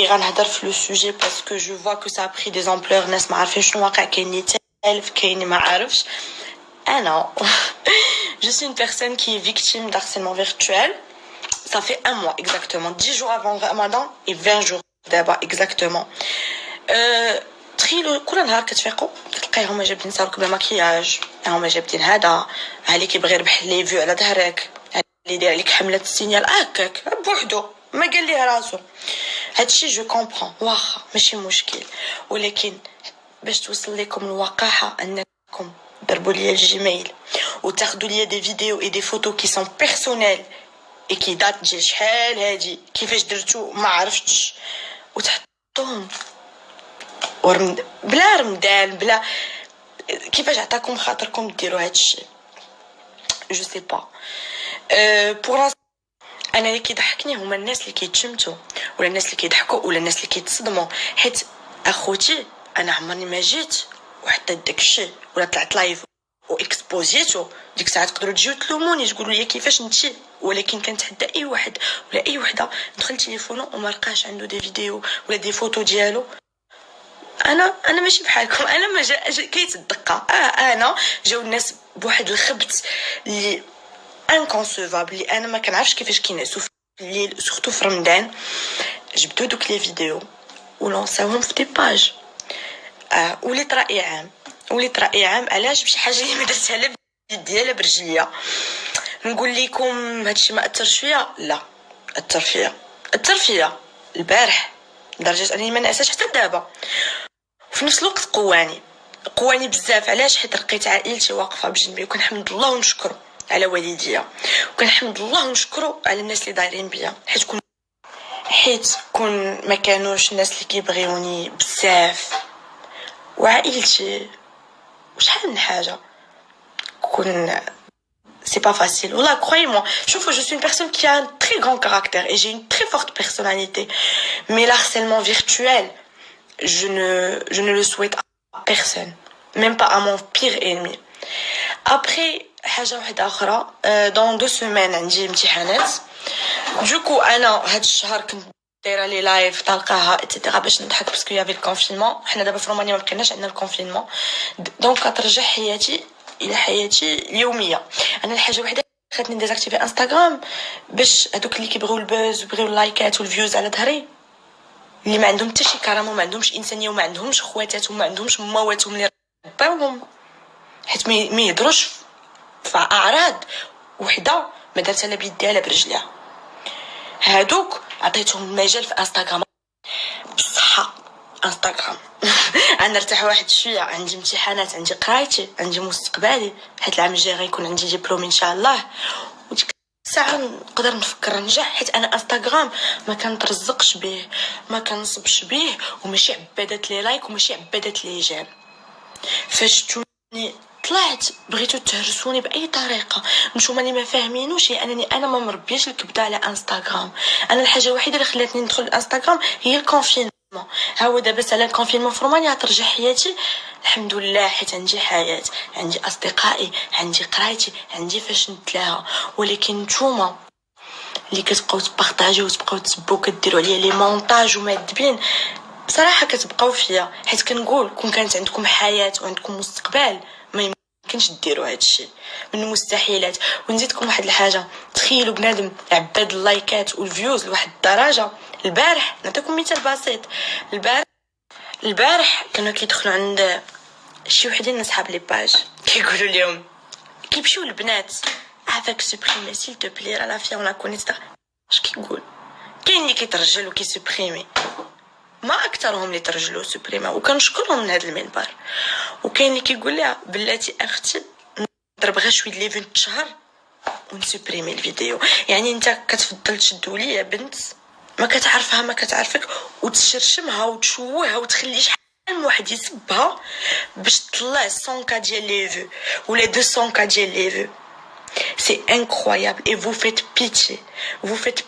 غنهضر في لو سوجي باسكو جو فوا كو سا بري دي امبلور ناس ما عارفين شنو واقع كاين اللي تالف كاين ما عارفش انا je suis une personne qui est victime d'harcèlement virtuel. Ça fait un mois exactement, 10 jours avant Ramadan et 20 jours d'abord exactement. تخيلوا كل نهار كتفيقوا تلقايهم جابدين صاروك بالمكياج، هما جابدين هذا عليك يبغي يربح لي فيو على ظهرك، اللي داير عليك حمله السينيال هكاك بوحدو ما قال ليه راسو. هادشي جو كومبرون واخا ماشي مشكل، ولكن باش توصل لكم الوقاحه انكم ضربوا لي الجيميل وتاخذوا لي دي فيديو اي دي فوتو كي سون بيرسونيل اي كي دات ديال شحال هادي كيفاش درتو ما عرفتش وتحطوهم بلا رمضان بلا كيفاش عطاكم خاطركم ديروا هادشي جو سي با. بور انا اللي كيضحكني هما الناس اللي كيتشمتوا ولا الناس اللي كيضحكوا ولا الناس اللي كيتصدموا، حيت اخوتي انا عمرني ما جيت وحتى داكشي ولا طلعت لايف واكسبوزيتو. ديك الساعه تقدروا تجيو تلوموني تقولوا لي كيفاش نتي، ولكن كنتحدى اي واحد ولا اي وحده دخل تليفونه وما لقاش عنده دي فيديو ولا دي فوتو ديالو. انا ماشي بحالكم، انا ما كيتدقى انا جاو الناس بواحد الخبت اللي انكونسيفابل اللي انا ما كنعرفش كيفاش كينعسوا في الليل سورتو في رمضان. جبدوا دوك لي فيديو ولونساوهم في دي باج. وليت راي عام علاش بشي حاجه اللي ما درتها لا بيديا لا برجليا. نقول لكم هادشي ما اثرش فيا، لا اثر فيا البارح لدرجه انني ما نعساش حتى دابا. في نفس الوقت قواني بزاف. علاش؟ حيت لقيت عائلتي واقفه بجنبي وكنحمد الله ونشكره على والديا وكنحمد الله ونشكره على الناس اللي دايرين بيا، حيت كون ما كانوش الناس اللي كيبغيوني بزاف وعائلتي وشحال من حاجه كون c'est pas facile. Voilà, croyez-moi. Je suis une personne qui a un très grand caractère et j'ai une très forte personnalité. Mais l'harcèlement virtuel, je ne le souhaite à personne. Même pas à mon pire ennemi. Après, حاجة واحدة أخرى. Dans 2 semaines عندي امتحانات. Du coup, أنا هاد الشهر كنت دايره لي لايف تلقاها اتسيتيرا باش نضحك باسكو يافي الكونفينمون. حنا دابا في رومانيا ما بقيناش عندنا الكونفينمون، دونك كترجع حياتي الى حياتي اليوميه. انا الحاجه وحده خلاتني ديزاكتيفي انستغرام باش هذوك اللي كيبغيو البوز وبغيو اللايكات والفيوز على ظهري، اللي ما عندهم حتى شي كرامه وما عندهمش انسانيه وما عندهمش خواتات وما عندهمش ماواتهم اللي رباوهم، حيت ما يهضروش في اعراض وحده ما دارتها لا بيديها لا برجليها. هادوك عطيتهم المجال في انستغرام بصحه. انستغرام انا نرتاح واحد شويه، عندي امتحانات، عندي قرايتي، عندي مستقبلي، حيت العام الجاي غيكون عندي دبلوم ان شاء الله، وديك الساعه نقدر نفكر ننجح. حيت انا انستغرام ما كنترزقش به، ما كنصبش به، وماشي عبادات لي لايك وماشي عبادات لي جيم. فشتوني طلعت بغيتو تهرسوني باي طريقه، نتوما اللي ما فاهمينوش هي انني انا ما مربياش الكبده على انستغرام. انا الحاجه الوحيده اللي خلاتني ندخل الانستغرام هي الكونفينمون. ها هو دابا سالا الكونفينمون في رومانيا ترجع حياتي الحمد لله، حيت عندي حياه، عندي اصدقائي، عندي قرايتي، عندي فاش نتلاها. ولكن نتوما اللي كتبقاو تبارطاجيو وتبقاو تسبوا كديروا عليا لي مونتاج ومادبين، بصراحه كتبقاو فيا. حيت كنقول كون كانت عندكم حياه وعندكم مستقبل ما يمكنش ديروا هادشي، من المستحيلات. ونزيدكم واحد الحاجه، تخيلوا بنادم عباد اللايكات والفيوز لواحد الدرجه. البارح نعطيكم مثال بسيط، البارح كانوا كيدخلوا عند شي وحدين من صحاب لي باج كيقولوا لهم كيمشيو البنات افيك سوبريمي سيل تو بلي راه لا في اون كونيت. اش كيقول؟ كاين اللي كيترجل وكيسوبريمي، ما اكثرهم اللي ترجلوا سوبريما وكنشكرهم من هذا المنبر. وكاين اللي كيقول لها بلاتي اختي نضرب غير شويه لي فين الشهر ونسوبريمي الفيديو. يعني انت كتفضل تشد وليا بنت ما كتعرفها ما كتعرفك وتشرشمها وتشوهها وتخلي شحال من واحد يسبها باش تطلع 100 كا ديال لي فيو ولا 200 كا ديال لي فيو. سي انكرويابل et vous faites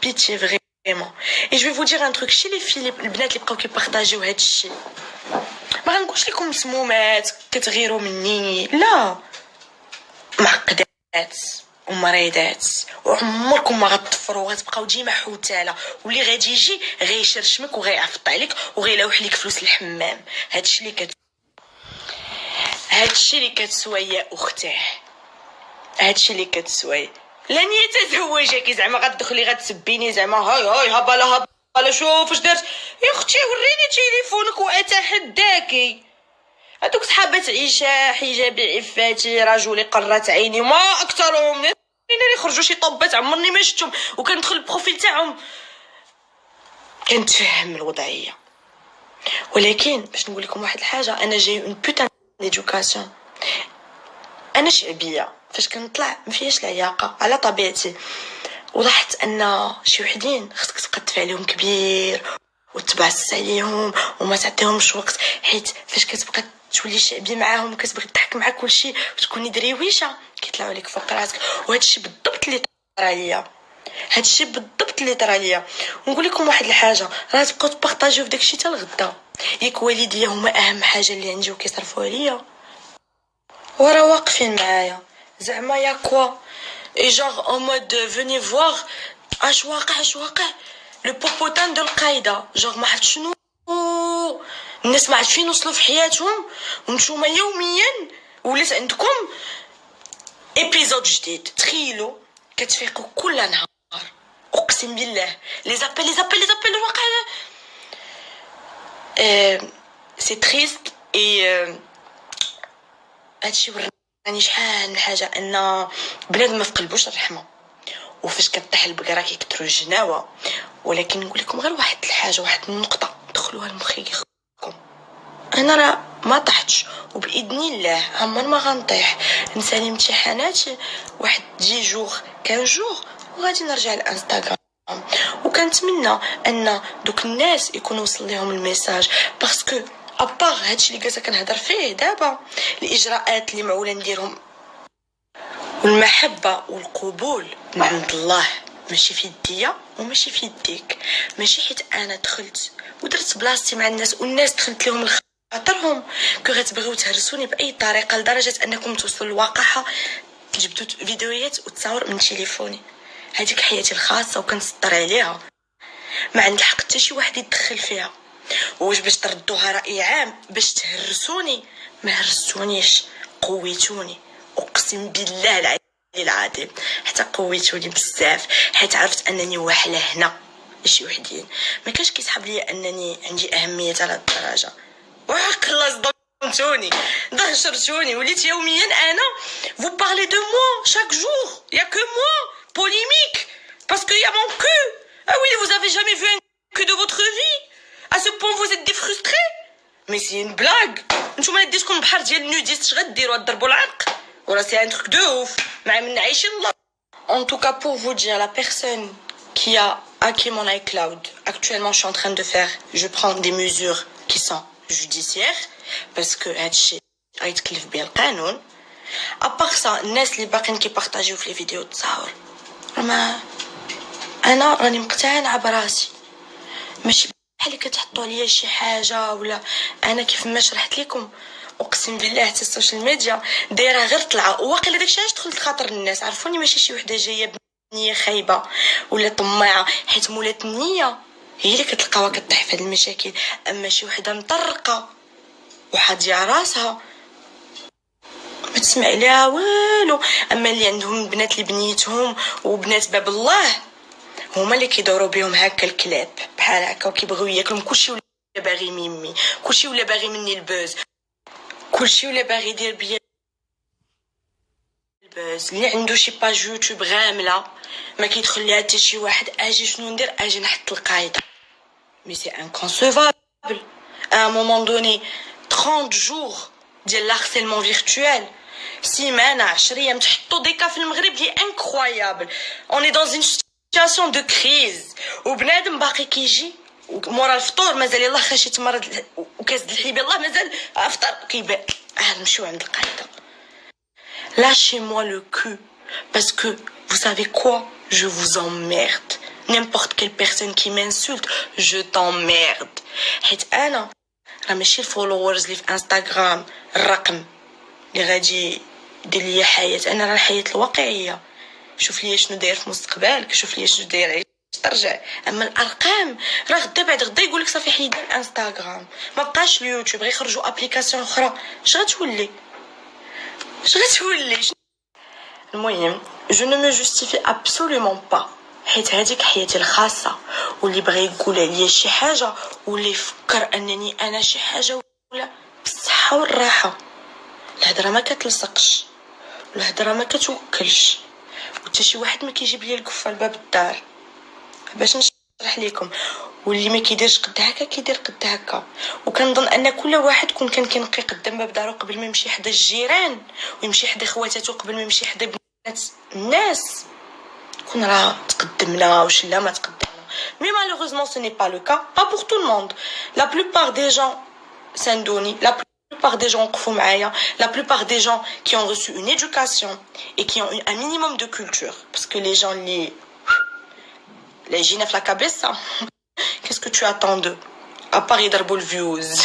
pitié vraiment. Et je vais vous dire un truc, chez les filles البنات اللي بقاو كيبارطاجيو هاد الشيء، ما غنقولش لكم مسمومات كتغيروا مني، لا، معقدات ومريضات وعمركم ما غتطفروا، غتبقاو ديما حوتاله، واللي غادي يجي غيشرشمك وغيعفط عليك وغيلوح لك فلوس الحمام. هادشي اللي كتسوى يا اختاه، هادشي اللي كتسوي. لن يتزوجك زعما غتدخلي غتسبيني زعما هاي هباله شوف اش درت يا اختي، وريني تليفونك واتحداكي. هادوك صحابات عيشه حجابي عفاتي رجلي قرات عيني ما اكثرهم، اللي يخرجوا شي طبات عمرني ما شفتهم، وكندخل البروفيل تاعهم كنتفهم الوضعيه. ولكن باش نقول لكم واحد الحاجه، انا جاي اون بوتان ديدوكاسيون، انا شعبيه فاش كنطلع ما فيهاش العياقه على طبيعتي، ولاحظت ان شي وحدين خصك تقدف عليهم كبير وتبعس عليهم وما تعطيهمش وقت، حيت فاش كتبقى تولي شعبي معاهم كتبغي تضحك مع كلشي وتكوني دريويشه كيطلعوا لك فوق راسك. وهادشي بالضبط اللي طرا ليا، هادشي بالضبط اللي طرا ليا. ونقول لكم واحد الحاجه، راه تبقاو تبارطاجيو في داكشي حتى الغدا. ياك والديا هما اهم حاجه اللي عندي وكيصرفوا عليا، ورا واقفين معايا زعما يا كوا اي جوغ ان مود فيني فوار اش واقع لو بوبوتان دو القايده، جوغ ما عرفت شنو الناس ما عرفت فين وصلوا في حياتهم، وانتوما يوميا ولات عندكم ايبيزود جديد. تخيلوا كتفيقوا كل نهار، اقسم بالله لي زابيل الواقع سي تريست. اي هادشي وراني شحال من حاجه ان بنادم ما في قلبوش الرحمه، وفاش كطيح البقره كيكثروا الجناوه. ولكن نقول لكم غير واحد الحاجه، واحد النقطه دخلوها لمخيكم، انا راه ما طحتش وباذن الله عمر ما غنطيح. نسالي امتحاناتي واحد 10 جوغ 15 جوغ وغادي نرجع للانستغرام، وكنتمنى ان دوك الناس يكون وصل لهم الميساج، باسكو ابار هادشي اللي جالسه كنهضر فيه دابا، الاجراءات اللي معوله نديرهم والمحبه والقبول من عند الله، ماشي في يديا وماشي في يديك، ماشي حيت انا دخلت ودرت بلاصتي مع الناس والناس دخلت لهم خاطرهم كو غتبغيو تهرسوني باي طريقه لدرجه انكم توصلوا للواقعه جبتوا فيديوهات وتصاور من تليفوني. هذيك حياتي الخاصه وكنسطر عليها، ما عند الحق حتى شي واحد يتدخل فيها. واش باش تردوها راي عام باش تهرسوني؟ ما هرسونيش، قويتوني، اقسم بالله العلي العظيم حتى قويتوني بزاف، حيت عرفت انني واحله هنا شي وحدين ما كانش كيسحب لي انني عندي اهميه على الدرجه. وحق الله صدمتوني دهشرتوني، وليت يوميا انا vous parlez de moi chaque jour, y a que moi polémique parce que y a mon cul. Ah oui, vous avez jamais vu un cul de votre vie? À ce point vous êtes des frustrés? Mais c'est une blague. نتوما ديتكم بحال ديال النوديست اش غديروا؟ تضربوا العرق ولا سي ان تروك دو اوف مع من عايشين الله. En tout cas pour vous dire, la personne qui a hacké mon iCloud, actuellement je suis en train de faire, je prends des mesures qui sont judiciaires parce que هادشي غيتكلف به القانون. ابار سا الناس اللي باقيين كيبارطاجيو في لي فيديو تصاور، ما انا راني مقتنعه براسي، ماشي بحال اللي كتحطوا عليا شي حاجه ولا انا كيف ما شرحت لكم. اقسم بالله حتى السوشيال ميديا دايره غير طلعه، واقيلا داكشي علاش دخلت خاطر الناس عرفوني ماشي شي وحده جايه بنيه خايبه ولا طماعه، حيت مولات النيه هي اللي كتلقاوها كطيح في هاد المشاكل. اما شي وحده مطرقه وحاضيه راسها ما تسمع لها والو. اما اللي عندهم بنات اللي بنيتهم وبنات باب الله هما اللي كيدوروا بهم هكا الكلاب بحال هكا وكيبغيو ياكلهم كلشي، ولا باغي ميمي كلشي، ولا باغي مني البوز كلشي، ولا باغي يدير بيا البوز. اللي عنده شي باج يوتيوب غامله ما كيدخل ليها حتى شي واحد، اجي شنو ندير؟ اجي نحط القايده. مي سي انكونسيفابل ا مومون دوني 30 جوغ ديال لارسيلمون فيرتوال، سيمانه 10 ايام تحطوا ديكا في المغرب لي انكرويابل. اوني دون اون سيتياسيون دو كريز، وبنادم باقي كيجي مورا الفطور مازال يلاه خاشي تمرض وكاس د الحليب يلاه مازال افطر كيبان. نمشيو عند القايده. Lâchez-moi le cul parce que vous savez quoi, je vous emmerde. N'importe quelle personne qui m'insulte, je t'emmerde. حيت انا راه ماشي الفولورز اللي في انستغرام الرقم اللي غادي يدير ليا حياه، انا راه الحياه الواقعيه شوف لي شنو داير في مستقبلك، شوف لي شنو داير ترجع. اما الارقام راه غدا بعد غدا يقول لك صافي حيد الانستغرام، ما بقاش اليوتيوب، غيخرجوا ابليكاسيون اخرى. اش غتولي؟ المهم جو نو مو جوستيفي ابسولومون با، حيت هذيك حياتي الخاصه، واللي بغى يقول عليا شي حاجه واللي يفكر انني انا شي حاجه ولا بالصحه والراحه. الهضره ما كتلصقش، والهضره ما كتوكلش، وحتى شي واحد ما كيجيب لي القفه لباب الدار باش نشرح لكم. واللي ما كيديرش قد هكا كيدير قد هكا. وكنظن ان كل واحد كون كان كينقي قدام باب دارو قبل ما يمشي حدا الجيران ويمشي حدا خواتاتو قبل ما يمشي حدا بنات الناس، كون راه تقدمنا وش لا ما تقدمنا. مي malheureusement ce n'est pas le cas, pas pour tout le monde. La plupart des gens s'indonient, la plupart des gens وقفوا معايا, la plupart des gens qui ont reçu une éducation et qui ont un minimum de culture, parce que les gens les جينا في la cabeza, qu'est-ce que tu attends d'eux à part يضربوا الفيوز.